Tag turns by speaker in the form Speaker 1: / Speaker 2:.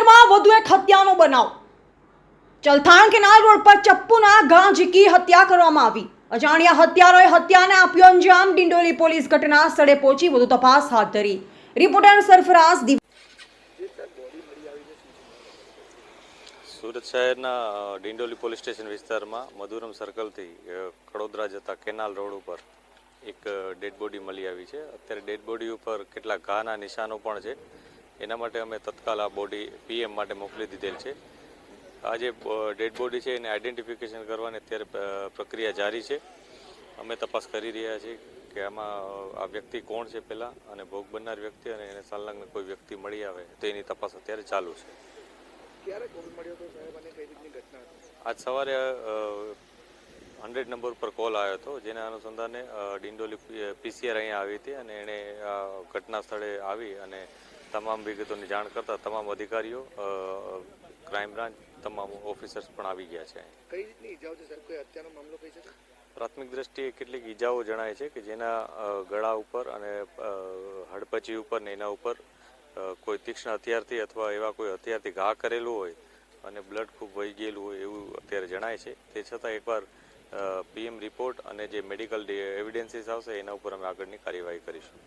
Speaker 1: સુરતમાં વધુ એક હત્યાનો બનાવ। ચલથાણ કેનાલ રોડ પર ચપ્પુના ઘા ઝીકી હત્યા કરવામાં આવી। અજાણ્યા હત્યારોએ હત્યાને આપ્યો અંજામ। ડિંડોલી પોલીસ ઘટના સ્થળે પહોંચી વધુ તપાસ હાથ ધરી। રિપોર્ટર સરફરાઝ
Speaker 2: સુરત શહેરના ડિંડોલી પોલીસ સ્ટેશન વિસ્તારમાં મધુરમ સર્કલથી કડોદરા જતા કેનાલ રોડ ઉપર એક ડેડ બોડી મળી આવી છે। અત્યારે ડેડ બોડી ઉપર કેટલાક ઘાના નિશાનો પણ છે। એના માટે અમે તત્કાલ આ બોડી પીએમ માટે મોકલી દીધેલ છે। આ જે ડેડ બોડી છે એને આઈડેન્ટિફિકેશન કરવાની અત્યારે પ્રક્રિયા જારી છે। અમે તપાસ કરી રહ્યા છીએ કે આમાં આ વ્યક્તિ કોણ છે પહેલાં, અને ભોગ બનનાર વ્યક્તિ અને એને સંલગ્ન કોઈ વ્યક્તિ મળી આવે તો એની તપાસ અત્યારે ચાલુ છે। આજ સવારે 100 નંબર પર કોલ આવ્યો હતો, જેના અનુસંધાને ડિંડોલી પીસીઆર અહીંયા આવી હતી અને એણે ઘટના સ્થળે આવી અને તમામ વિગતોની જાણ કરતા તમામ અધિકારીઓ, ક્રાઇમ બ્રાન્ચ, તમામ ઓફિસર્સ પણ આવી ગયા છે।
Speaker 3: કઈ રીતની ઈજાઓ છે સર? કોઈ હત્યાનો મામલો કહી શકે?
Speaker 2: પ્રાથમિક દ્રષ્ટિએ કેટલીક ઈજાઓ જણાય છે કે જેના ગળા ઉપર અને હડપચી ઉપર ને એના ઉપર કોઈ તીક્ષ્ણ હથિયારથી અથવા એવા કોઈ હથિયારથી ઘા કરેલું હોય અને બ્લડ ખૂબ વહી ગયેલું હોય એવું અત્યારે જણાય છે। તે છતાં એકવાર પીએમ રિપોર્ટ અને જે મેડિકલ એવિડન્સીસ આવશે એના ઉપર અમે આગળની કાર્યવાહી કરીશું।